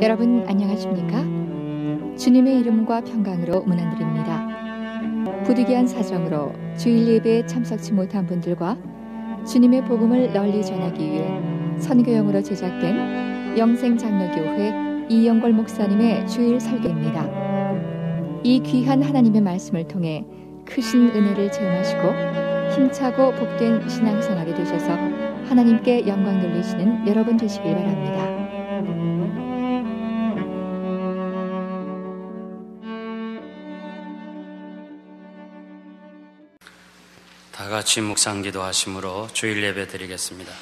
여러분 안녕하십니까? 주님의 이름과 평강으로 문안드립니다. 부득이한 사정으로 주일 예배에 참석치 못한 분들과 주님의 복음을 널리 전하기 위해 선교용으로 제작된 영생장로교회 이영걸 목사님의 주일 설교입니다. 이 귀한 하나님의 말씀을 통해 크신 은혜를 체험하시고 힘차고 복된 신앙생활이 되셔서 하나님께 영광 돌리시는 여러분 되시길 바랍니다. 다 같이 묵상 기도하심으로 주일 예배 드리겠습니다.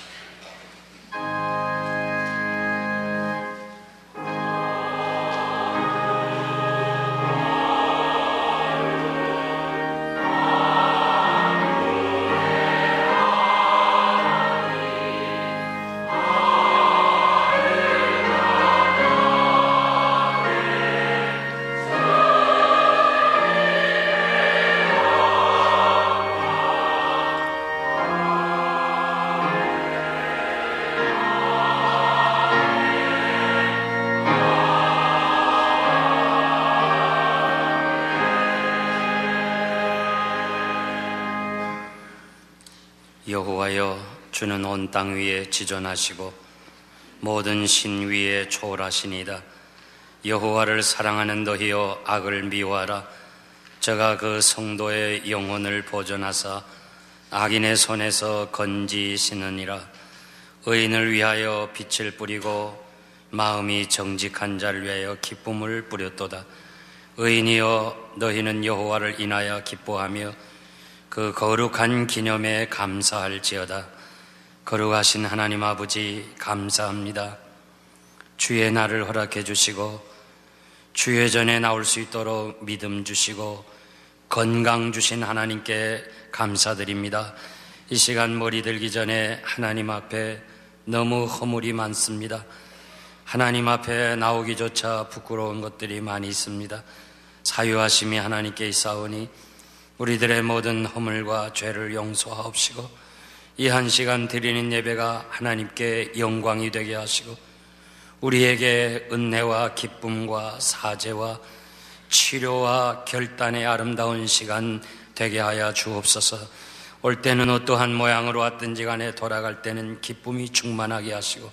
여호와여, 주는 온 땅 위에 지존하시고 모든 신 위에 초월하시니이다. 여호와를 사랑하는 너희여, 악을 미워하라. 저가 그 성도의 영혼을 보존하사 악인의 손에서 건지시느니라. 의인을 위하여 빛을 뿌리고 마음이 정직한 자를 위하여 기쁨을 뿌렸도다. 의인이여, 너희는 여호와를 인하여 기뻐하며 그 거룩한 기념에 감사할지어다. 거룩하신 하나님 아버지, 감사합니다. 주의 날을 허락해 주시고 주의 전에 나올 수 있도록 믿음 주시고 건강 주신 하나님께 감사드립니다. 이 시간 머리 들기 전에 하나님 앞에 너무 허물이 많습니다. 하나님 앞에 나오기조차 부끄러운 것들이 많이 있습니다. 사유하심이 하나님께 있사오니 우리들의 모든 허물과 죄를 용서하옵시고 이 한 시간 드리는 예배가 하나님께 영광이 되게 하시고 우리에게 은혜와 기쁨과 사죄와 치료와 결단의 아름다운 시간 되게 하여 주옵소서. 올 때는 어떠한 모양으로 왔든지 간에 돌아갈 때는 기쁨이 충만하게 하시고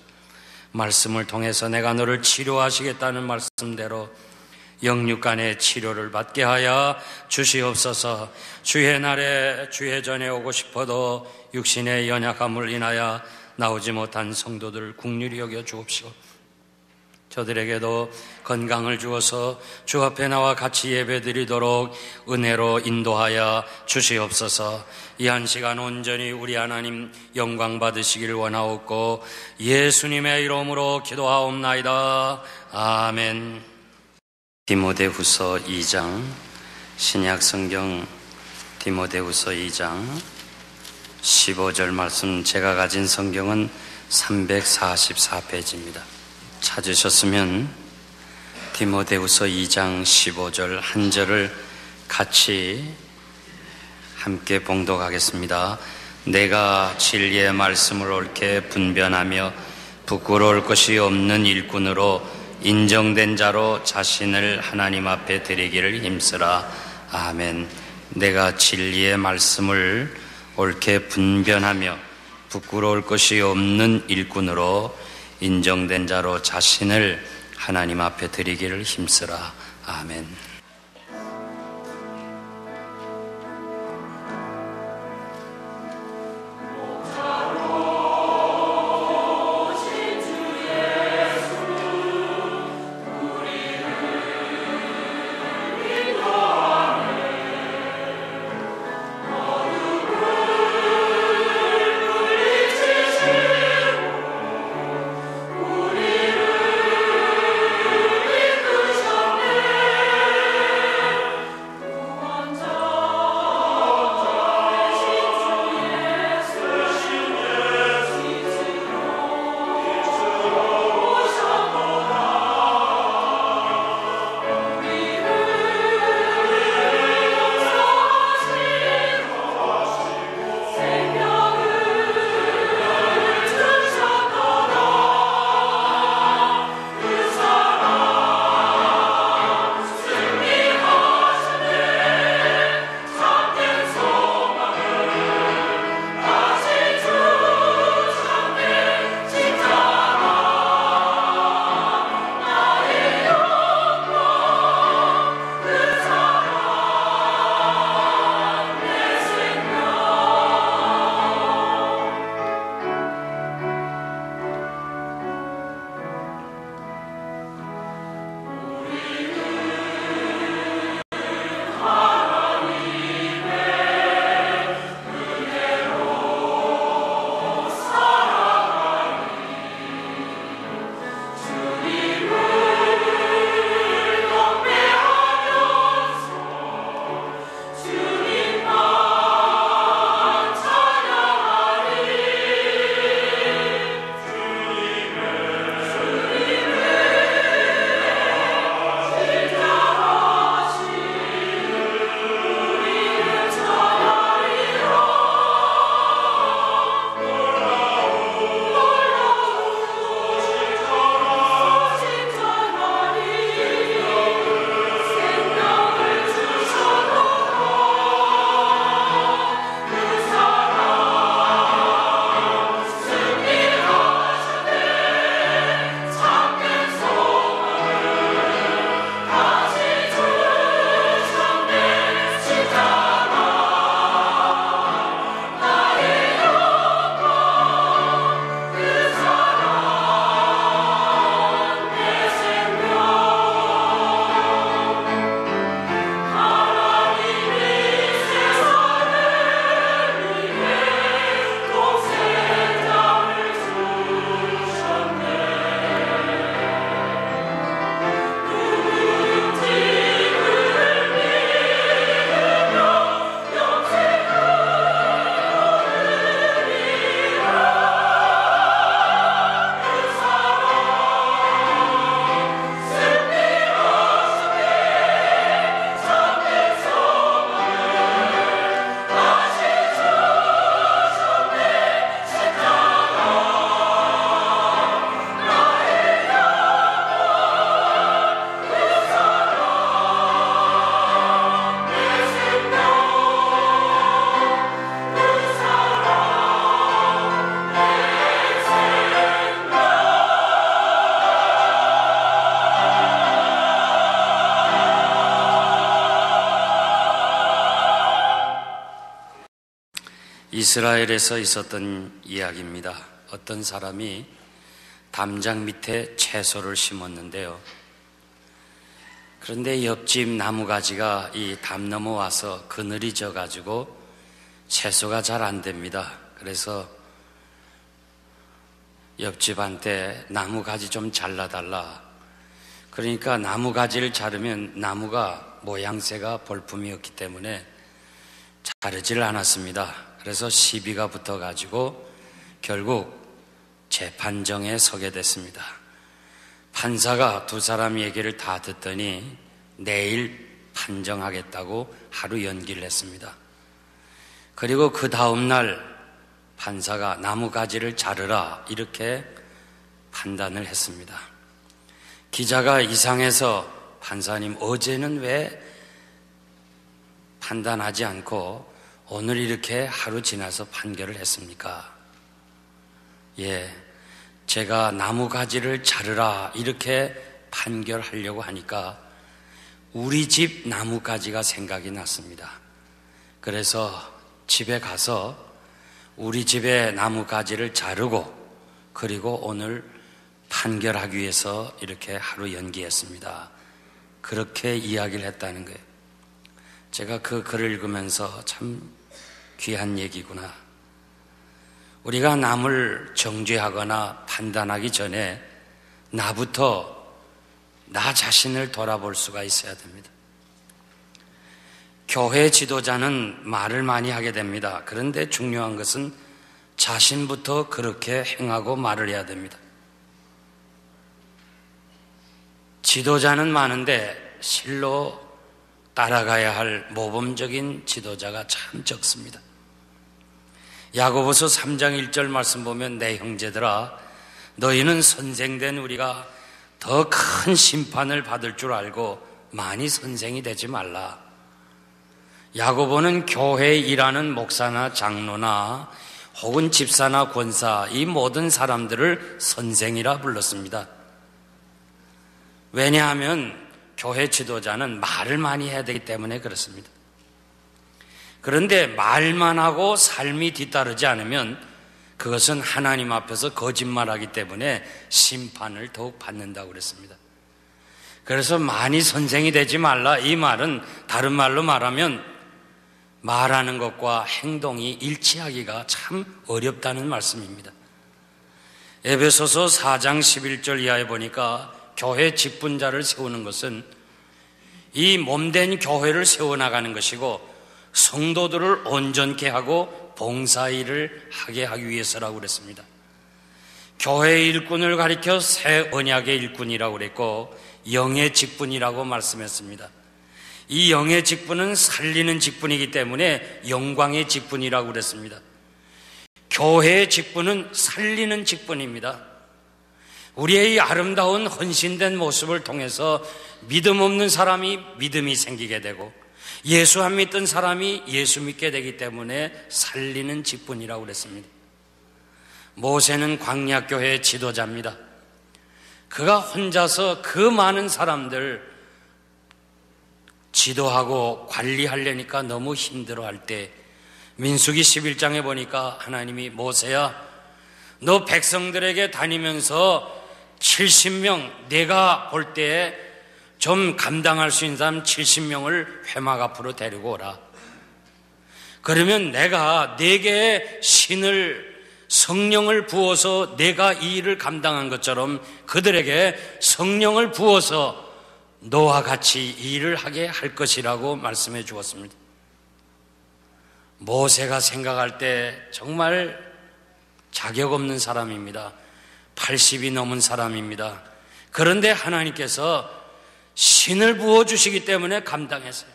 말씀을 통해서 내가 너를 치료하시겠다는 말씀대로 영육간의 치료를 받게 하여 주시옵소서. 주의 날에 주의 전에 오고 싶어도 육신의 연약함을 인하여 나오지 못한 성도들 긍휼히 여겨 주옵시고 저들에게도 건강을 주어서 주 앞에 나와 같이 예배드리도록 은혜로 인도하여 주시옵소서. 이 한 시간 온전히 우리 하나님 영광 받으시길 원하옵고 예수님의 이름으로 기도하옵나이다. 아멘. 디모데후서 2장, 신약성경 디모데후서 2장 15절 말씀, 제가 가진 성경은 344페이지입니다. 찾으셨으면 디모데후서 2장 15절 한 절을 같이 함께 봉독하겠습니다. 내가 진리의 말씀을 옳게 분변하며 부끄러울 것이 없는 일꾼으로 인정된 자로 자신을 하나님 앞에 드리기를 힘쓰라. 아멘. 내가 진리의 말씀을 옳게 분변하며 부끄러울 것이 없는 일꾼으로 인정된 자로 자신을 하나님 앞에 드리기를 힘쓰라. 아멘. 이스라엘에서 있었던 이야기입니다. 어떤 사람이 담장 밑에 채소를 심었는데요. 그런데 옆집 나무가지가 이 담 넘어와서 그늘이 져가지고 채소가 잘 안 됩니다. 그래서 옆집한테 나무가지 좀 잘라달라. 그러니까 나무가지를 자르면 나무가 모양새가 볼품이었기 때문에 자르질 않았습니다. 그래서 시비가 붙어가지고 결국 재판정에 서게 됐습니다. 판사가 두 사람 얘기를 다 듣더니 내일 판정하겠다고 하루 연기를 했습니다. 그리고 그 다음날 판사가 나무가지를 자르라 이렇게 판단을 했습니다. 기자가 이상해서 판사님 어제는 왜 판단하지 않고 오늘 이렇게 하루 지나서 판결을 했습니까? 예, 제가 나무가지를 자르라 이렇게 판결하려고 하니까 우리 집 나무가지가 생각이 났습니다. 그래서 집에 가서 우리 집의 나무가지를 자르고 그리고 오늘 판결하기 위해서 이렇게 하루 연기했습니다. 그렇게 이야기를 했다는 거예요. 제가 그 글을 읽으면서 참 귀한 얘기구나. 우리가 남을 정죄하거나 판단하기 전에 나부터 나 자신을 돌아볼 수가 있어야 됩니다. 교회 지도자는 말을 많이 하게 됩니다. 그런데 중요한 것은 자신부터 그렇게 행하고 말을 해야 됩니다. 지도자는 많은데 실로 따라가야 할 모범적인 지도자가 참 적습니다. 야고보서 3장 1절 말씀 보면 내 형제들아 너희는 선생된 우리가 더 큰 심판을 받을 줄 알고 많이 선생이 되지 말라. 야고보는 교회에 일하는 목사나 장로나 혹은 집사나 권사 이 모든 사람들을 선생이라 불렀습니다. 왜냐하면 교회 지도자는 말을 많이 해야 되기 때문에 그렇습니다. 그런데 말만 하고 삶이 뒤따르지 않으면 그것은 하나님 앞에서 거짓말하기 때문에 심판을 더욱 받는다고 그랬습니다. 그래서 많이 선생이 되지 말라. 이 말은 다른 말로 말하면 말하는 것과 행동이 일치하기가 참 어렵다는 말씀입니다. 에베소서 4장 11절 이하에 보니까 교회 직분자를 세우는 것은 이 몸된 교회를 세워나가는 것이고 성도들을 온전케 하고 봉사일을 하게 하기 위해서라고 그랬습니다. 교회의 일꾼을 가리켜 새 언약의 일꾼이라고 그랬고 영의 직분이라고 말씀했습니다. 이 영의 직분은 살리는 직분이기 때문에 영광의 직분이라고 그랬습니다. 교회의 직분은 살리는 직분입니다. 우리의 이 아름다운 헌신된 모습을 통해서 믿음 없는 사람이 믿음이 생기게 되고 예수 안 믿던 사람이 예수 믿게 되기 때문에 살리는 직분이라고 그랬습니다. 모세는 광야교회의 지도자입니다. 그가 혼자서 그 많은 사람들 지도하고 관리하려니까 너무 힘들어할 때 민수기 11장에 보니까 하나님이 모세야 너 백성들에게 다니면서 70명 내가 볼 때에 좀 감당할 수 있는 사람 70명을 회막 앞으로 데리고 오라. 그러면 내가 네게 신을 성령을 부어서 내가 이 일을 감당한 것처럼 그들에게 성령을 부어서 너와 같이 이 일을 하게 할 것이라고 말씀해 주었습니다. 모세가 생각할 때 정말 자격 없는 사람입니다. 80이 넘은 사람입니다. 그런데 하나님께서 신을 부어주시기 때문에 감당했어요.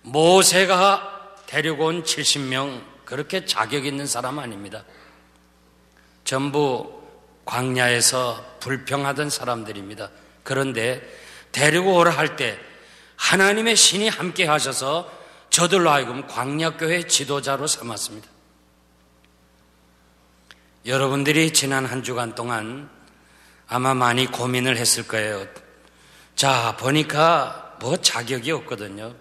모세가 데리고 온 70명 그렇게 자격 있는 사람 아닙니다. 전부 광야에서 불평하던 사람들입니다. 그런데 데리고 오라 할 때 하나님의 신이 함께 하셔서 저들로 하여금 광야교회 지도자로 삼았습니다. 여러분들이 지난 한 주간 동안 아마 많이 고민을 했을 거예요. 자, 보니까 뭐 자격이 없거든요.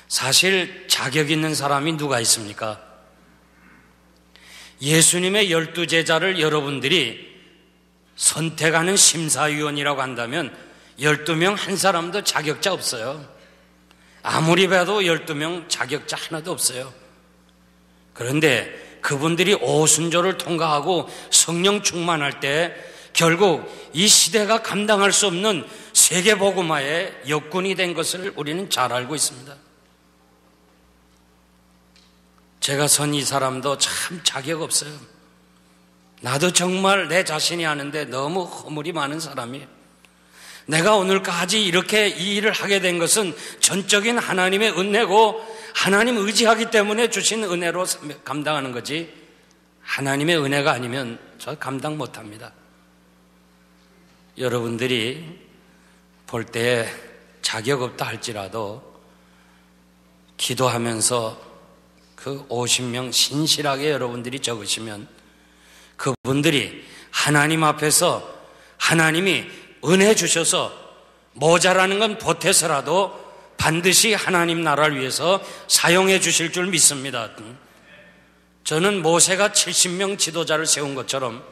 사실 자격 있는 사람이 누가 있습니까? 예수님의 12제자를 여러분들이 선택하는 심사위원이라고 한다면 12명 한 사람도 자격자 없어요. 아무리 봐도 12명 자격자 하나도 없어요. 그런데 그분들이 오순절을 통과하고 성령 충만할 때 결국 이 시대가 감당할 수 없는 세계복음화의 역군이 된 것을 우리는 잘 알고 있습니다. 제가 선 이 사람도 참 자격 없어요. 나도 정말 내 자신이 아는데 너무 허물이 많은 사람이에요. 내가 오늘까지 이렇게 이 일을 하게 된 것은 전적인 하나님의 은혜고 하나님 의지하기 때문에 주신 은혜로 감당하는 거지 하나님의 은혜가 아니면 저 감당 못합니다. 여러분들이 볼 때 자격 없다 할지라도 기도하면서 그 50명 신실하게 여러분들이 적으시면 그분들이 하나님 앞에서 하나님이 은혜 주셔서 모자라는 건 보태서라도 반드시 하나님 나라를 위해서 사용해 주실 줄 믿습니다. 저는 모세가 70명 지도자를 세운 것처럼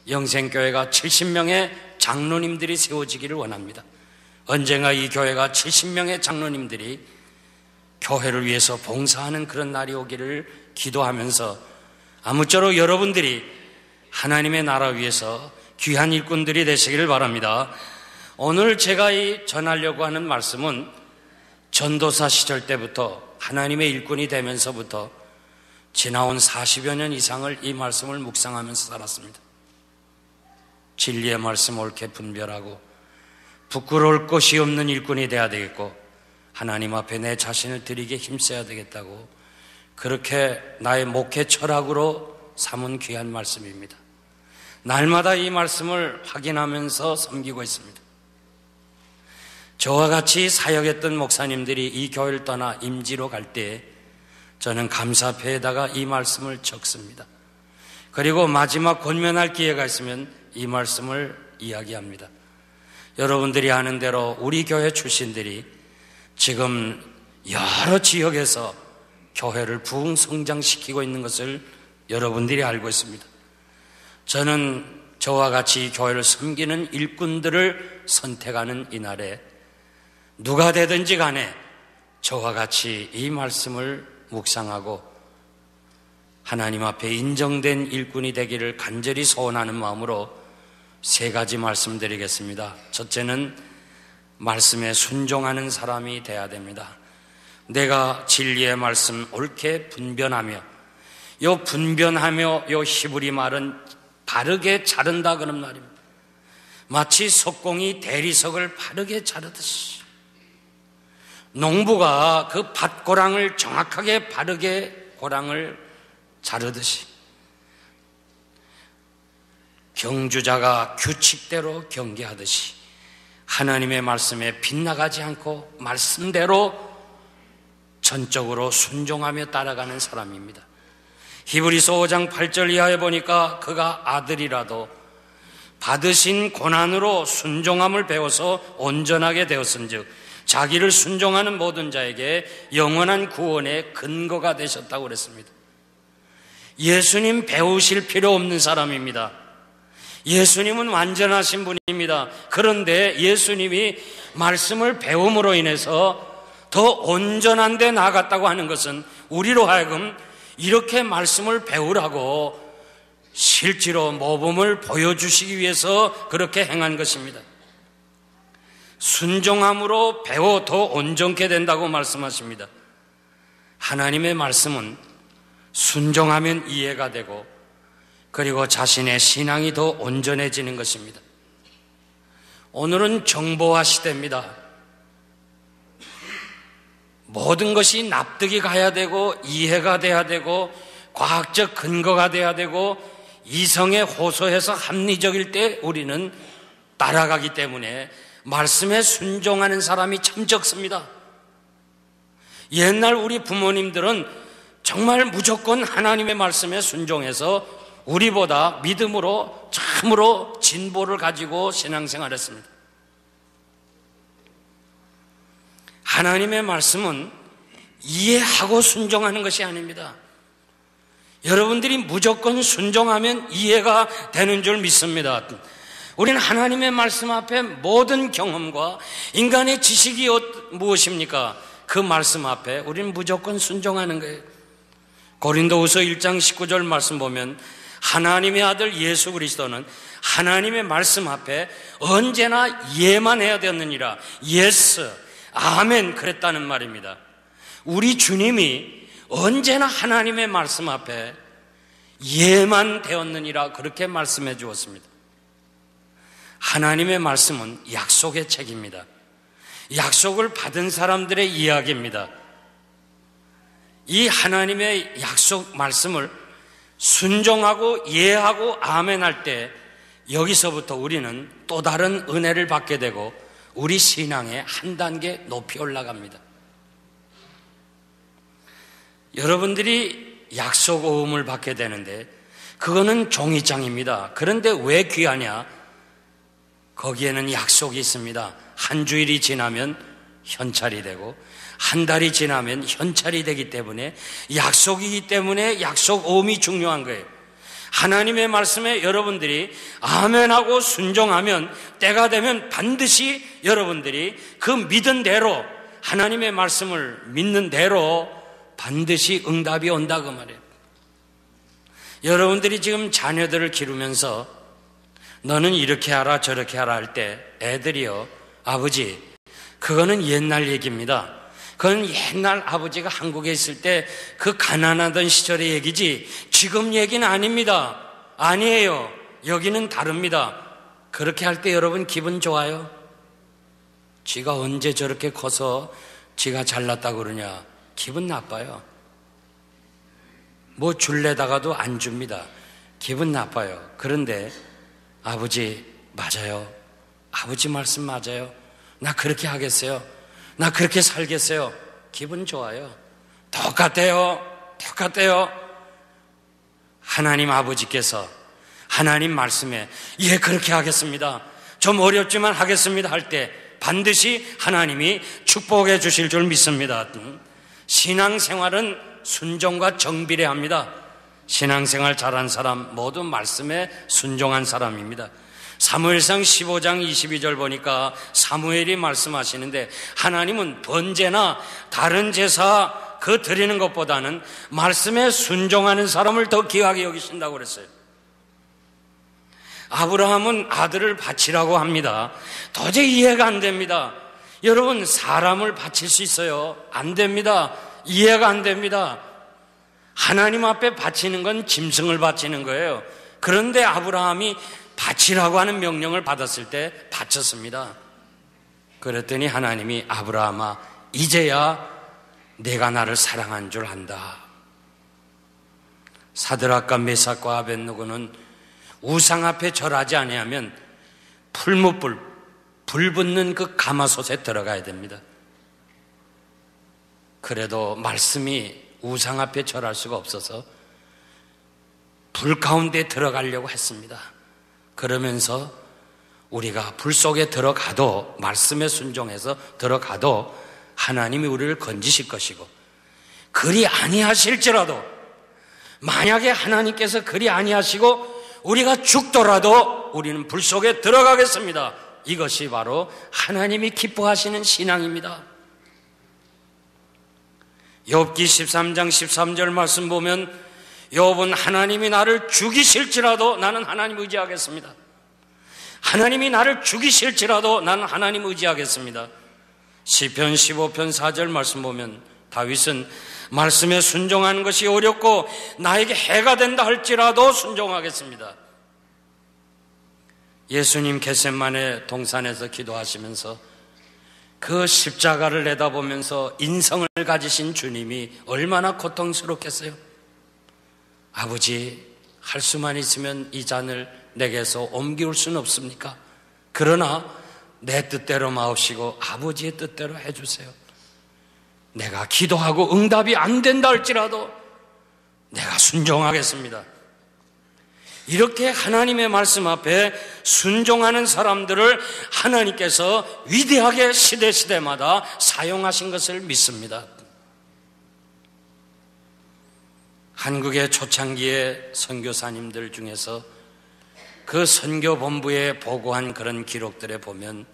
영생교회가 70명의 장로님들이 세워지기를 원합니다. 언젠가 이 교회가 70명의 장로님들이 교회를 위해서 봉사하는 그런 날이 오기를 기도하면서 아무쪼록 여러분들이 하나님의 나라 위해서 귀한 일꾼들이 되시기를 바랍니다. 오늘 제가 전하려고 하는 말씀은 전도사 시절 때부터 하나님의 일꾼이 되면서부터 지나온 40여 년 이상을 이 말씀을 묵상하면서 살았습니다. 진리의 말씀 옳게 분별하고 부끄러울 것이 없는 일꾼이 되어야 되겠고 하나님 앞에 내 자신을 드리게 힘써야 되겠다고 그렇게 나의 목회 철학으로 삼은 귀한 말씀입니다. 날마다 이 말씀을 확인하면서 섬기고 있습니다. 저와 같이 사역했던 목사님들이 이 교회를 떠나 임지로 갈 때 저는 감사패에다가 이 말씀을 적습니다. 그리고 마지막 권면할 기회가 있으면 이 말씀을 이야기합니다. 여러분들이 아는 대로 우리 교회 출신들이 지금 여러 지역에서 교회를 부흥 성장시키고 있는 것을 여러분들이 알고 있습니다. 저는 저와 같이 교회를 섬기는 일꾼들을 선택하는 이날에 누가 되든지 간에 저와 같이 이 말씀을 묵상하고 하나님 앞에 인정된 일꾼이 되기를 간절히 소원하는 마음으로 세 가지 말씀드리겠습니다. 첫째는 말씀에 순종하는 사람이 돼야 됩니다. 내가 진리의 말씀 옳게 분별하며 요 히브리 말은 바르게 자른다 그런 말입니다. 마치 석공이 대리석을 바르게 자르듯이 농부가 그 밭고랑을 정확하게 바르게 고랑을 자르듯이 경주자가 규칙대로 경계하듯이 하나님의 말씀에 빗나가지 않고 말씀대로 전적으로 순종하며 따라가는 사람입니다. 히브리서 5장 8절 이하에 보니까 그가 아들이라도 받으신 고난으로 순종함을 배워서 온전하게 되었은즉 자기를 순종하는 모든 자에게 영원한 구원의 근거가 되셨다고 그랬습니다. 예수님 배우실 필요 없는 사람입니다. 예수님은 완전하신 분입니다. 그런데 예수님이 말씀을 배움으로 인해서 더 온전한 데 나아갔다고 하는 것은 우리로 하여금 이렇게 말씀을 배우라고 실제로 모범을 보여주시기 위해서 그렇게 행한 것입니다. 순종함으로 배워 더 온전케 된다고 말씀하십니다. 하나님의 말씀은 순종하면 이해가 되고 그리고 자신의 신앙이 더 온전해지는 것입니다. 오늘은 정보화 시대입니다. 모든 것이 납득이 가야 되고 이해가 돼야 되고 과학적 근거가 돼야 되고 이성에 호소해서 합리적일 때 우리는 따라가기 때문에 말씀에 순종하는 사람이 참 적습니다. 옛날 우리 부모님들은 정말 무조건 하나님의 말씀에 순종해서 우리보다 믿음으로 참으로 진보를 가지고 신앙생활했습니다. 하나님의 말씀은 이해하고 순종하는 것이 아닙니다. 여러분들이 무조건 순종하면 이해가 되는 줄 믿습니다. 우리는 하나님의 말씀 앞에 모든 경험과 인간의 지식이 무엇입니까? 그 말씀 앞에 우리는 무조건 순종하는 거예요. 고린도후서 1장 19절 말씀 보면 하나님의 아들 예수 그리스도는 하나님의 말씀 앞에 언제나 예만 해야 되느니라. 예스, 아멘 그랬다는 말입니다. 우리 주님이 언제나 하나님의 말씀 앞에 예만 되었느니라 그렇게 말씀해 주었습니다. 하나님의 말씀은 약속의 책입니다. 약속을 받은 사람들의 이야기입니다. 이 하나님의 약속 말씀을 순종하고 이해하고 아멘할 때 여기서부터 우리는 또 다른 은혜를 받게 되고 우리 신앙에 한 단계 높이 올라갑니다. 여러분들이 약속 오음을 받게 되는데 그거는 종이장입니다. 그런데 왜 귀하냐? 거기에는 약속이 있습니다. 한 주일이 지나면 현찰이 되고 한 달이 지나면 현찰이 되기 때문에 약속이기 때문에 약속 오음이 중요한 거예요. 하나님의 말씀에 여러분들이 아멘하고 순종하면 때가 되면 반드시 여러분들이 그 믿은 대로 하나님의 말씀을 믿는 대로 반드시 응답이 온다 그 말이에요. 여러분들이 지금 자녀들을 기르면서 너는 이렇게 하라 저렇게 하라 할 때 애들이요, 아버지 그거는 옛날 얘기입니다. 그건 옛날 아버지가 한국에 있을 때 그 가난하던 시절의 얘기지 지금 얘기는 아닙니다. 아니에요. 여기는 다릅니다. 그렇게 할 때 여러분 기분 좋아요? 지가 언제 저렇게 커서 지가 잘났다고 그러냐? 기분 나빠요. 뭐 줄래다가도 안 줍니다. 기분 나빠요. 그런데 아버지 맞아요. 아버지 말씀 맞아요. 나 그렇게 하겠어요. 나 그렇게 살겠어요. 기분 좋아요. 똑같아요. 똑같아요. 하나님 아버지께서 하나님 말씀에 예 그렇게 하겠습니다. 좀 어렵지만 하겠습니다 할 때 반드시 하나님이 축복해 주실 줄 믿습니다. 신앙생활은 순종과 정비례합니다. 신앙생활 잘한 사람 모두 말씀에 순종한 사람입니다. 사무엘상 15장 22절 보니까 사무엘이 말씀하시는데 하나님은 번제나 다른 제사 그 드리는 것보다는 말씀에 순종하는 사람을 더 귀하게 여기신다고 그랬어요. 아브라함은 아들을 바치라고 합니다. 도저히 이해가 안 됩니다. 여러분 사람을 바칠 수 있어요? 안 됩니다. 이해가 안 됩니다. 하나님 앞에 바치는 건 짐승을 바치는 거예요. 그런데 아브라함이 바치라고 하는 명령을 받았을 때 바쳤습니다. 그랬더니 하나님이 아브라함아 이제야 내가 나를 사랑한 줄 안다. 사드락과 메삭과 아벳느고는 우상 앞에 절하지 아니하면 풀무불 불 붙는 그 가마솥에 들어가야 됩니다. 그래도 말씀이 우상 앞에 절할 수가 없어서 불 가운데 들어가려고 했습니다. 그러면서 우리가 불 속에 들어가도 말씀에 순종해서 들어가도 하나님이 우리를 건지실 것이고 그리 아니하실지라도 만약에 하나님께서 그리 아니하시고 우리가 죽더라도 우리는 불 속에 들어가겠습니다. 이것이 바로 하나님이 기뻐하시는 신앙입니다. 욥기 13장 13절 말씀 보면 욥은 하나님이 나를 죽이실지라도 나는 하나님 의지하겠습니다. 하나님이 나를 죽이실지라도 나는 하나님 의지하겠습니다. 시편 15편 4절 말씀 보면 다윗은 말씀에 순종하는 것이 어렵고 나에게 해가 된다 할지라도 순종하겠습니다. 예수님 겟세마네 동산에서 기도하시면서 그 십자가를 내다보면서 인성을 가지신 주님이 얼마나 고통스럽겠어요. 아버지 할 수만 있으면 이 잔을 내게서 옮기울 수는 없습니까? 그러나 내 뜻대로 마옵시고 아버지의 뜻대로 해주세요. 내가 기도하고 응답이 안 된다 할지라도 내가 순종하겠습니다. 이렇게 하나님의 말씀 앞에 순종하는 사람들을 하나님께서 위대하게 시대마다 사용하신 것을 믿습니다. 한국의 초창기의 선교사님들 중에서 그 선교본부에 보고한 그런 기록들에 보면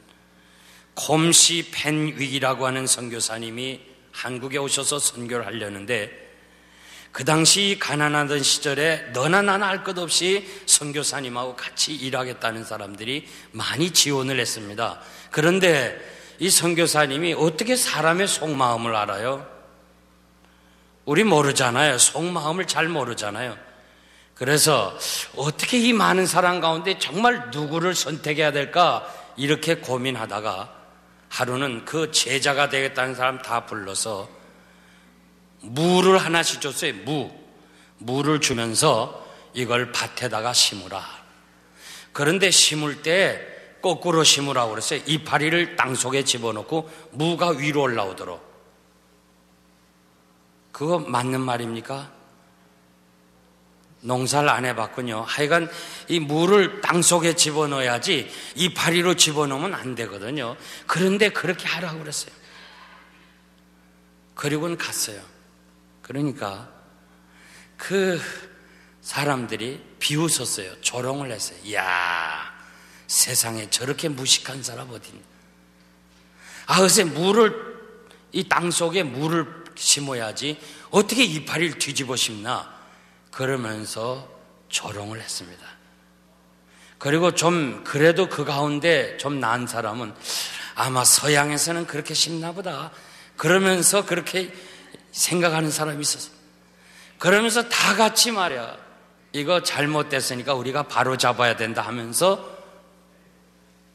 콤시 펜 위기라고 하는 선교사님이 한국에 오셔서 선교를 하려는데 그 당시 가난하던 시절에 너나 나나 할 것 없이 선교사님하고 같이 일하겠다는 사람들이 많이 지원을 했습니다. 그런데 이 선교사님이 어떻게 사람의 속마음을 알아요? 우리 모르잖아요. 속마음을 잘 모르잖아요. 그래서 어떻게 이 많은 사람 가운데 정말 누구를 선택해야 될까 이렇게 고민하다가 하루는 그 제자가 되겠다는 사람 다 불러서 무를 하나씩 줬어요. 무를 주면서 이걸 밭에다가 심으라. 그런데 심을 때 거꾸로 심으라고 그랬어요. 이파리를 땅속에 집어넣고 무가 위로 올라오도록. 그거 맞는 말입니까? 농사를 안 해봤군요. 하여간 이 무를 땅속에 집어넣어야지 이파리로 집어넣으면 안 되거든요. 그런데 그렇게 하라고 그랬어요. 그리고는 갔어요. 그러니까 그 사람들이 비웃었어요. 조롱을 했어요. 이야, 세상에 저렇게 무식한 사람 어딨냐. 글쎄 이 땅속에 물을 심어야지 어떻게 이파리를 뒤집어 심나. 그러면서 조롱을 했습니다. 그리고 그래도 그 가운데 좀 나은 사람은 아마 서양에서는 그렇게 심나 보다. 그러면서 그렇게 생각하는 사람이 있었어요. 그러면서 다 같이 말이야. 이거 잘못됐으니까 우리가 바로 잡아야 된다 하면서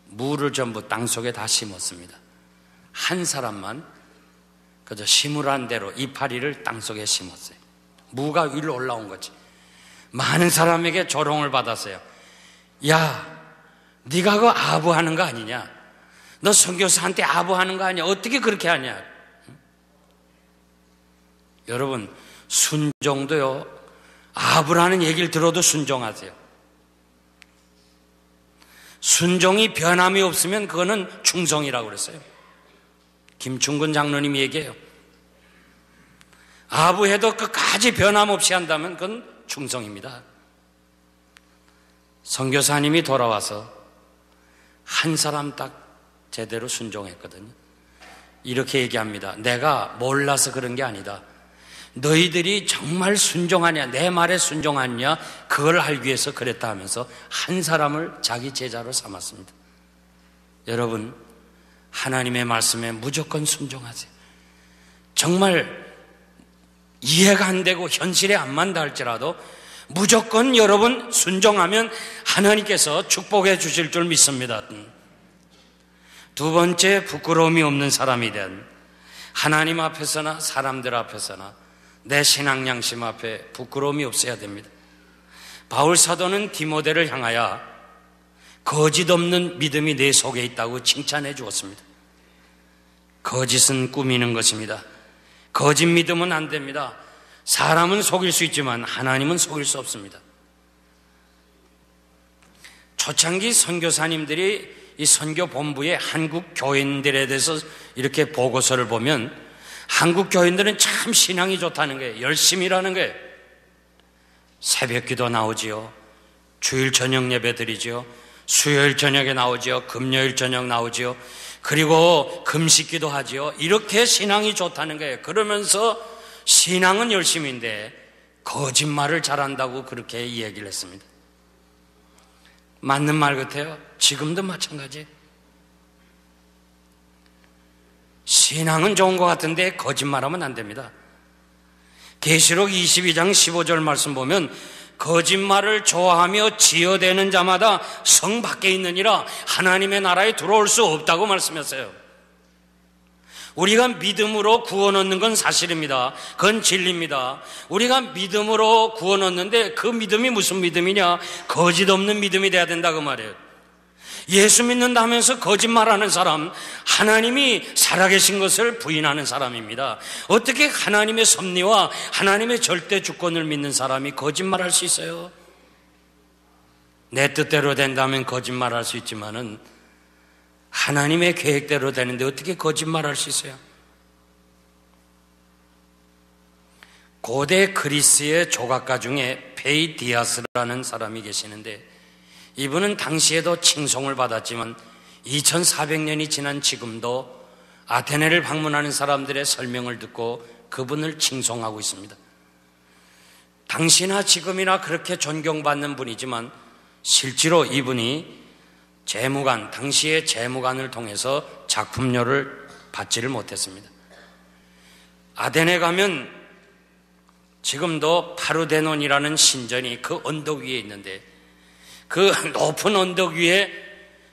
무를 전부 땅속에 다 심었습니다. 한 사람만 그저 심으란 대로 이파리를 땅속에 심었어요. 무가 위로 올라온 거지. 많은 사람에게 조롱을 받았어요. 야, 네가 그거 아부하는 거 아니냐? 너 선교사한테 아부하는 거 아니야? 어떻게 그렇게 하냐? 여러분, 순종도요, 아부라는 얘기를 들어도 순종하세요. 순종이 변함이 없으면 그거는 충성이라고 그랬어요. 김충근 장로님이 얘기해요. 아부해도 끝까지 변함없이 한다면 그건 충성입니다. 선교사님이 돌아와서 한 사람 딱 제대로 순종했거든요. 이렇게 얘기합니다. 내가 몰라서 그런 게 아니다. 너희들이 정말 순종하냐, 내 말에 순종하냐, 그걸 알기 위해서 그랬다 하면서 한 사람을 자기 제자로 삼았습니다. 여러분, 하나님의 말씀에 무조건 순종하세요. 정말 이해가 안 되고 현실에 안 맞다 할지라도 무조건 여러분 순종하면 하나님께서 축복해 주실 줄 믿습니다. 두 번째, 부끄러움이 없는 사람이 된 하나님 앞에서나 사람들 앞에서나 내 신앙 양심 앞에 부끄러움이 없어야 됩니다. 바울 사도는 디모데를 향하여 거짓 없는 믿음이 내 속에 있다고 칭찬해 주었습니다. 거짓은 꾸미는 것입니다. 거짓 믿음은 안 됩니다. 사람은 속일 수 있지만 하나님은 속일 수 없습니다. 초창기 선교사님들이 이 선교본부의 한국 교인들에 대해서 이렇게 보고서를 보면 한국 교인들은 참 신앙이 좋다는 거예요. 열심히 일하는 거예요. 새벽 기도 나오지요. 주일 저녁 예배 드리지요. 수요일 저녁에 나오지요. 금요일 저녁 나오지요. 그리고 금식 기도하지요. 이렇게 신앙이 좋다는 거예요. 그러면서 신앙은 열심인데 거짓말을 잘한다고 그렇게 얘기를 했습니다. 맞는 말 같아요. 지금도 마찬가지예요. 신앙은 좋은 것 같은데 거짓말하면 안 됩니다. 계시록 22장 15절 말씀 보면 거짓말을 좋아하며 지어대는 자마다 성 밖에 있느니라 하나님의 나라에 들어올 수 없다고 말씀했어요. 우리가 믿음으로 구원 얻는 건 사실입니다. 그건 진리입니다. 우리가 믿음으로 구원 얻는데 그 믿음이 무슨 믿음이냐? 거짓 없는 믿음이 돼야 된다 그 말이에요. 예수 믿는다 하면서 거짓말하는 사람, 하나님이 살아계신 것을 부인하는 사람입니다. 어떻게 하나님의 섭리와 하나님의 절대 주권을 믿는 사람이 거짓말할 수 있어요? 내 뜻대로 된다면 거짓말할 수 있지만은 하나님의 계획대로 되는데 어떻게 거짓말할 수 있어요? 고대 그리스의 조각가 중에 페이디아스라는 사람이 계시는데, 이분은 당시에도 칭송을 받았지만 2400년이 지난 지금도 아테네를 방문하는 사람들의 설명을 듣고 그분을 칭송하고 있습니다. 당시나 지금이나 그렇게 존경받는 분이지만 실제로 이분이 재무관, 당시의 재무관을 통해서 작품료를 받지를 못했습니다. 아테네 가면 지금도 파르데논이라는 신전이 그 언덕 위에 있는데, 그 높은 언덕 위에,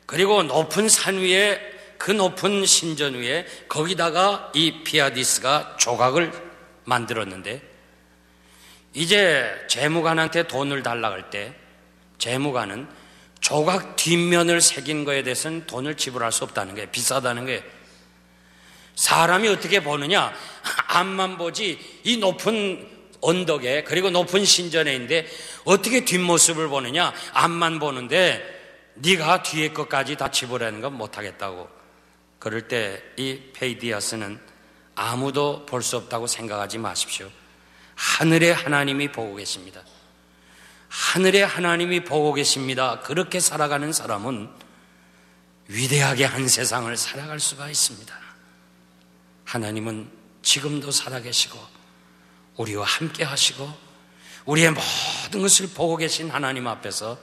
그리고 높은 산 위에, 그 높은 신전 위에 거기다가 이 피아디스가 조각을 만들었는데, 이제 재무관한테 돈을 달라고 할 때 재무관은 조각 뒷면을 새긴 거에 대해서는 돈을 지불할 수 없다는 거예요. 비싸다는 거예요. 사람이 어떻게 보느냐, 앞만 보지 이 높은 언덕에, 그리고 높은 신전에 있는데 어떻게 뒷모습을 보느냐, 앞만 보는데 네가 뒤에 것까지 다 지불하는 건 못하겠다고. 그럴 때 이 페이디아스는 아무도 볼 수 없다고 생각하지 마십시오. 하늘의 하나님이 보고 계십니다. 하늘의 하나님이 보고 계십니다. 그렇게 살아가는 사람은 위대하게 한 세상을 살아갈 수가 있습니다. 하나님은 지금도 살아계시고 우리와 함께 하시고 우리의 모든 것을 보고 계신 하나님 앞에서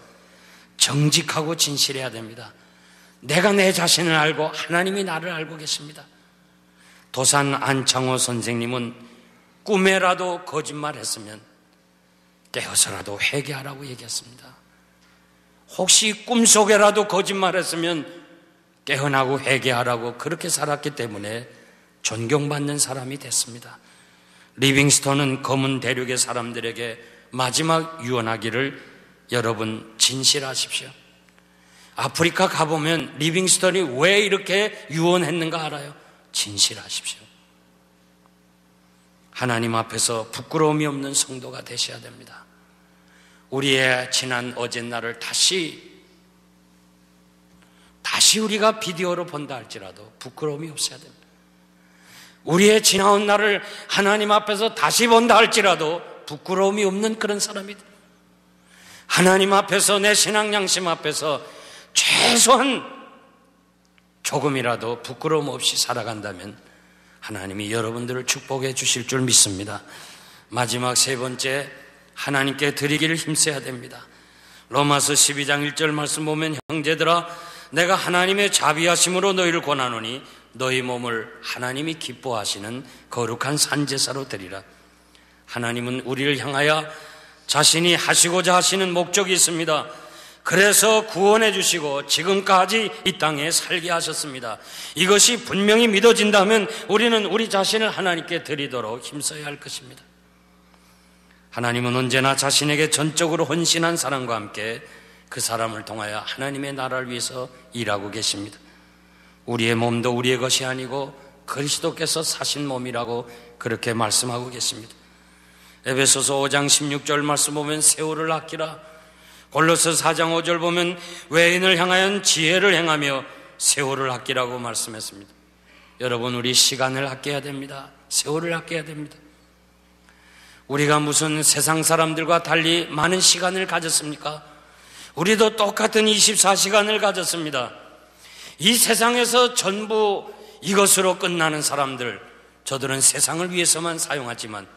정직하고 진실해야 됩니다. 내가 내 자신을 알고 하나님이 나를 알고 계십니다. 도산 안창호 선생님은 꿈에라도 거짓말했으면 깨어서라도 회개하라고 얘기했습니다. 혹시 꿈속에라도 거짓말했으면 깨어나고 회개하라고 그렇게 살았기 때문에 존경받는 사람이 됐습니다. 리빙스턴은 검은 대륙의 사람들에게 마지막 유언하기를, 여러분 진실하십시오. 아프리카 가보면 리빙스턴이 왜 이렇게 유언했는가 알아요? 진실하십시오. 하나님 앞에서 부끄러움이 없는 성도가 되셔야 됩니다. 우리의 지난 어젯날을 다시 우리가 비디오로 본다 할지라도 부끄러움이 없어야 됩니다. 우리의 지나온 날을 하나님 앞에서 다시 본다 할지라도 부끄러움이 없는 그런 사람이 됩니다. 하나님 앞에서, 내 신앙 양심 앞에서 최소한 조금이라도 부끄러움 없이 살아간다면 하나님이 여러분들을 축복해 주실 줄 믿습니다. 마지막 세 번째, 하나님께 드리기를 힘써야 됩니다. 로마서 12장 1절 말씀 보면, 형제들아 내가 하나님의 자비하심으로 너희를 권하노니 너희 몸을 하나님이 기뻐하시는 거룩한 산제사로 드리라. 하나님은 우리를 향하여 자신이 하시고자 하시는 목적이 있습니다. 그래서 구원해 주시고 지금까지 이 땅에 살게 하셨습니다. 이것이 분명히 믿어진다면 우리는 우리 자신을 하나님께 드리도록 힘써야 할 것입니다. 하나님은 언제나 자신에게 전적으로 헌신한 사람과 함께 그 사람을 통하여 하나님의 나라를 위해서 일하고 계십니다. 우리의 몸도 우리의 것이 아니고 그리스도께서 사신 몸이라고 그렇게 말씀하고 계십니다. 에베소서 5장 16절 말씀 보면 세월을 아끼라, 골로새 4장 5절 보면 외인을 향하여 지혜를 행하며 세월을 아끼라고 말씀했습니다. 여러분, 우리 시간을 아껴야 됩니다. 세월을 아껴야 됩니다. 우리가 무슨 세상 사람들과 달리 많은 시간을 가졌습니까? 우리도 똑같은 24시간을 가졌습니다. 이 세상에서 전부 이것으로 끝나는 사람들, 저들은 세상을 위해서만 사용하지만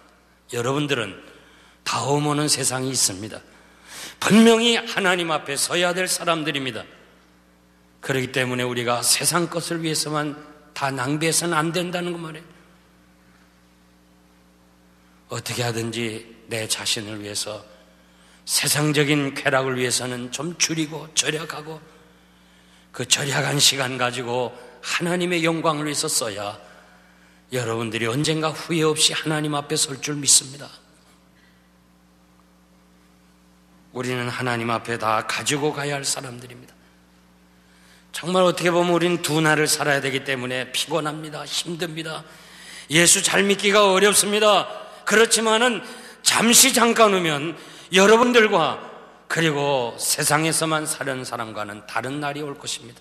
여러분들은 다음 오는 세상이 있습니다. 분명히 하나님 앞에 서야 될 사람들입니다. 그렇기 때문에 우리가 세상 것을 위해서만 다 낭비해서는 안 된다는 거 말이에요. 어떻게 하든지 내 자신을 위해서, 세상적인 쾌락을 위해서는 좀 줄이고 절약하고, 그 절약한 시간 가지고 하나님의 영광을 위해서 써야 여러분들이 언젠가 후회 없이 하나님 앞에 설 줄 믿습니다. 우리는 하나님 앞에 다 가지고 가야 할 사람들입니다. 정말 어떻게 보면 우리는 두 날을 살아야 되기 때문에 피곤합니다. 힘듭니다. 예수 잘 믿기가 어렵습니다. 그렇지만은 잠시 잠깐 후면 여러분들과 그리고 세상에서만 사는 사람과는 다른 날이 올 것입니다.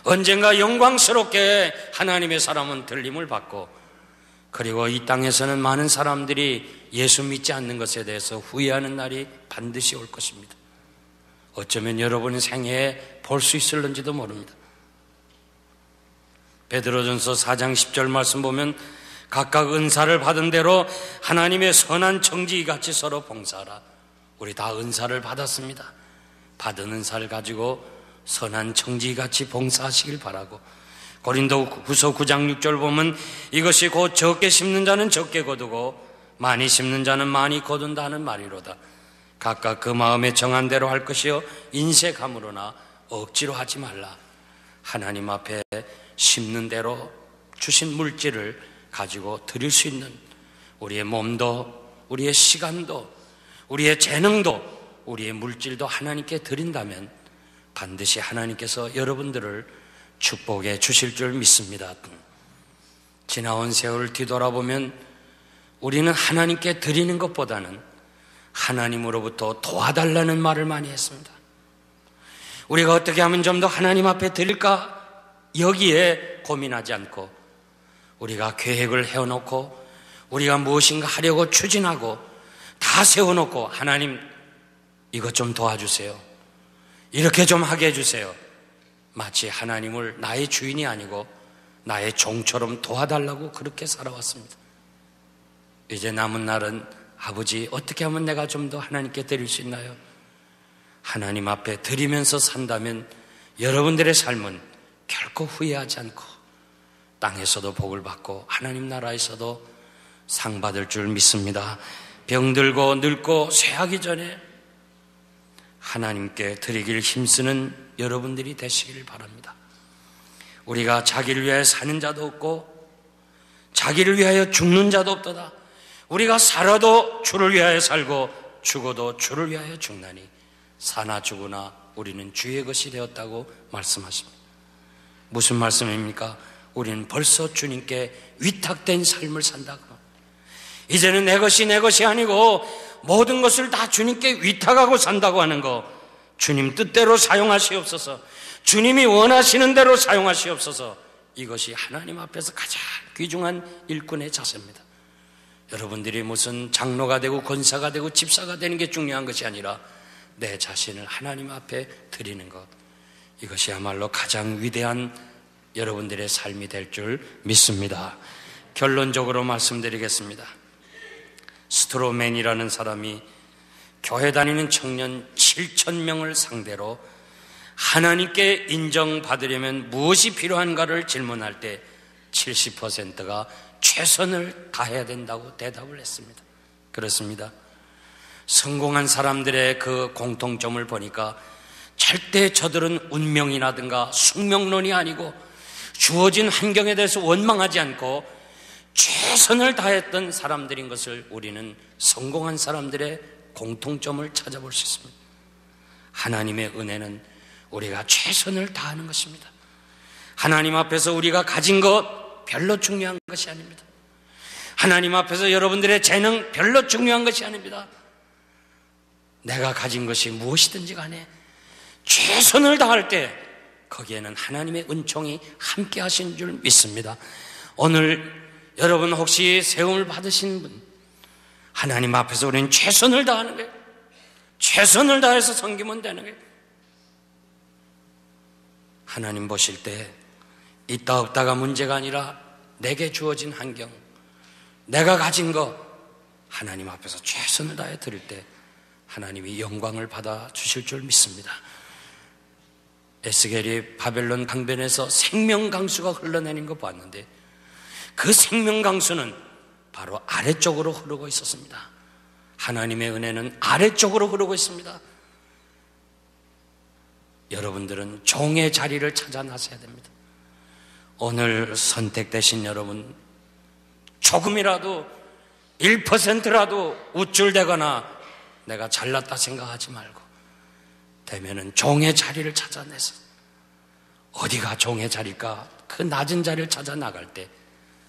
언젠가 영광스럽게 하나님의 사람은 들림을 받고 그리고 이 땅에서는 많은 사람들이 예수 믿지 않는 것에 대해서 후회하는 날이 반드시 올 것입니다. 어쩌면 여러분 생애에 볼 수 있을런지도 모릅니다. 베드로전서 4장 10절 말씀 보면 각각 은사를 받은 대로 하나님의 선한 청지기같이 서로 봉사하라. 우리 다 은사를 받았습니다. 받은 은사를 가지고 선한 청지기같이 봉사하시길 바라고, 고린도후서 9장 6절 보면 이것이 곧 적게 심는 자는 적게 거두고 많이 심는 자는 많이 거둔다는 말이로다. 각각 그 마음에 정한 대로 할 것이요 인색함으로나 억지로 하지 말라. 하나님 앞에 심는 대로 주신 물질을 가지고 드릴 수 있는 우리의 몸도, 우리의 시간도, 우리의 재능도, 우리의 물질도 하나님께 드린다면 반드시 하나님께서 여러분들을 축복해 주실 줄 믿습니다. 지나온 세월을 뒤돌아보면 우리는 하나님께 드리는 것보다는 하나님으로부터 도와달라는 말을 많이 했습니다. 우리가 어떻게 하면 좀 더 하나님 앞에 드릴까? 여기에 고민하지 않고 우리가 계획을 해놓고 우리가 무엇인가 하려고 추진하고 다 세워놓고 하나님 이것 좀 도와주세요, 이렇게 좀 하게 해주세요. 마치 하나님을 나의 주인이 아니고 나의 종처럼 도와달라고 그렇게 살아왔습니다. 이제 남은 날은 아버지 어떻게 하면 내가 좀 더 하나님께 드릴 수 있나요? 하나님 앞에 드리면서 산다면 여러분들의 삶은 결코 후회하지 않고 땅에서도 복을 받고 하나님 나라에서도 상 받을 줄 믿습니다. 병들고 늙고 쇠하기 전에 하나님께 드리길 힘쓰는 여러분들이 되시길 바랍니다. 우리가 자기를 위하여 사는 자도 없고 자기를 위하여 죽는 자도 없도다. 우리가 살아도 주를 위하여 살고 죽어도 주를 위하여 죽나니 사나 죽으나 우리는 주의 것이 되었다고 말씀하십니다. 무슨 말씀입니까? 우리는 벌써 주님께 위탁된 삶을 산다고. 이제는 내 것이 아니고 모든 것을 다 주님께 위탁하고 산다고 하는 거, 주님 뜻대로 사용하시옵소서, 주님이 원하시는 대로 사용하시옵소서. 이것이 하나님 앞에서 가장 귀중한 일꾼의 자세입니다. 여러분들이 무슨 장로가 되고 권사가 되고 집사가 되는 게 중요한 것이 아니라 내 자신을 하나님 앞에 드리는 것, 이것이야말로 가장 위대한 여러분들의 삶이 될 줄 믿습니다. 결론적으로 말씀드리겠습니다. 스트로맨이라는 사람이 교회 다니는 청년 7,000명을 상대로 하나님께 인정받으려면 무엇이 필요한가를 질문할 때 70%가 최선을 다해야 된다고 대답을 했습니다. 그렇습니다. 성공한 사람들의 그 공통점을 보니까 절대 저들은 운명이라든가 숙명론이 아니고 주어진 환경에 대해서 원망하지 않고 최선을 다했던 사람들인 것을 우리는 성공한 사람들의 공통점을 찾아볼 수 있습니다. 하나님의 은혜는 우리가 최선을 다하는 것입니다. 하나님 앞에서 우리가 가진 것 별로 중요한 것이 아닙니다. 하나님 앞에서 여러분들의 재능 별로 중요한 것이 아닙니다. 내가 가진 것이 무엇이든지 간에 최선을 다할 때 거기에는 하나님의 은총이 함께 하신 줄 믿습니다. 오늘 여러분 혹시 세움을 받으신 분, 하나님 앞에서 우리는 최선을 다하는 거예요. 최선을 다해서 섬기면 되는 거예요. 하나님 보실 때 있다 없다가 문제가 아니라 내게 주어진 환경, 내가 가진 것 하나님 앞에서 최선을 다해 드릴 때 하나님이 영광을 받아 주실 줄 믿습니다. 에스겔이 바벨론 강변에서 생명강수가 흘러내리는 거 봤는데 그 생명강수는 바로 아래쪽으로 흐르고 있었습니다. 하나님의 은혜는 아래쪽으로 흐르고 있습니다. 여러분들은 종의 자리를 찾아 나서야 됩니다. 오늘 선택되신 여러분, 조금이라도 1%라도 우쭐대거나 내가 잘났다 생각하지 말고 되면은 종의 자리를 찾아내서, 어디가 종의 자리일까? 그 낮은 자리를 찾아 나갈 때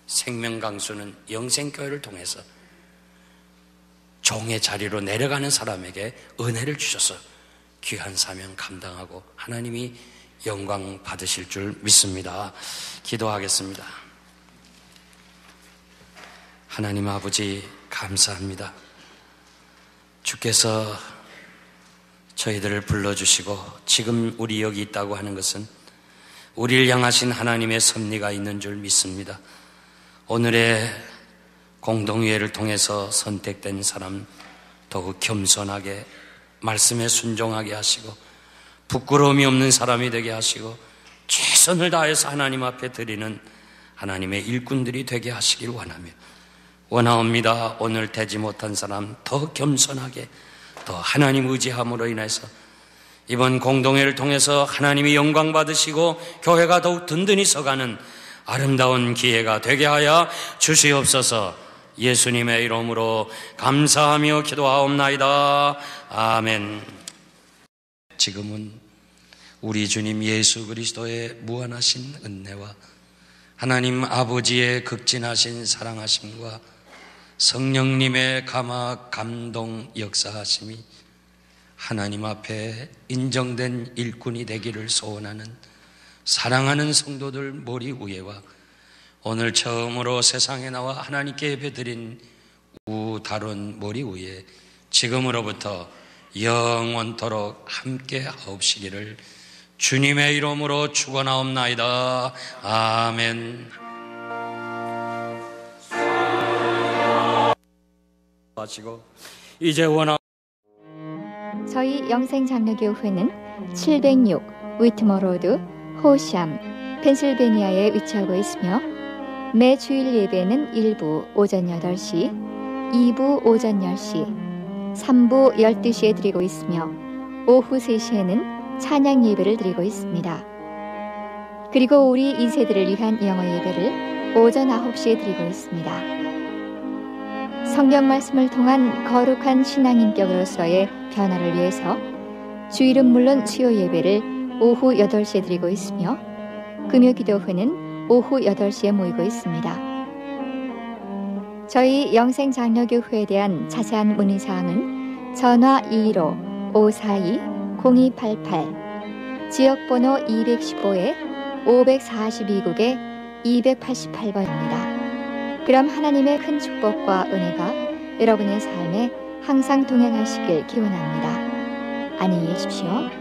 생명강수는 영생교회를 통해서 종의 자리로 내려가는 사람에게 은혜를 주셔서 귀한 사명 감당하고 하나님이 영광 받으실 줄 믿습니다. 기도하겠습니다. 하나님 아버지 감사합니다. 주께서 저희들을 불러주시고 지금 우리 여기 있다고 하는 것은 우리를 향하신 하나님의 섭리가 있는 줄 믿습니다. 오늘의 공동회의를 통해서 선택된 사람 더욱 겸손하게 말씀에 순종하게 하시고 부끄러움이 없는 사람이 되게 하시고 최선을 다해서 하나님 앞에 드리는 하나님의 일꾼들이 되게 하시길 원하옵니다. 오늘 되지 못한 사람 더 겸손하게 더 하나님 의지함으로 인해서 이번 공동회를 통해서 하나님이 영광 받으시고 교회가 더욱 든든히 서가는 아름다운 기회가 되게 하여 주시옵소서. 예수님의 이름으로 감사하며 기도하옵나이다. 아멘. 지금은 우리 주님 예수 그리스도의 무한하신 은혜와 하나님 아버지의 극진하신 사랑하심과 성령님의 감화 감동 역사하심이 하나님 앞에 인정된 일꾼이 되기를 소원하는 사랑하는 성도들 머리 위에와 오늘 처음으로 세상에 나와 하나님께 예배드린 다룬 머리 위에 지금으로부터 영원토록 함께 하옵시기를 주님의 이름으로 축원하옵나이다. 아멘. 마치고 이제 저희 영생장로교회는 706 위트머 로드 호샴 펜실베니아에 위치하고 있으며 매 주일 예배는 1부 오전 8시, 2부 오전 10시, 3부 12시에 드리고 있으며 오후 3시에는 찬양 예배를 드리고 있습니다. 그리고 우리 2세들을 위한 영어 예배를 오전 9시에 드리고 있습니다. 성경 말씀을 통한 거룩한 신앙인격으로서의 변화를 위해서 주일은 물론 수요 예배를 오후 8시에 드리고 있으며 금요 기도회는 오후 8시에 모이고 있습니다. 저희 영생장로교회에 대한 자세한 문의사항은 전화 215-542-0288 지역번호 215에 542국에 288번입니다. 그럼 하나님의 큰 축복과 은혜가 여러분의 삶에 항상 동행하시길 기원합니다. 안녕히 계십시오.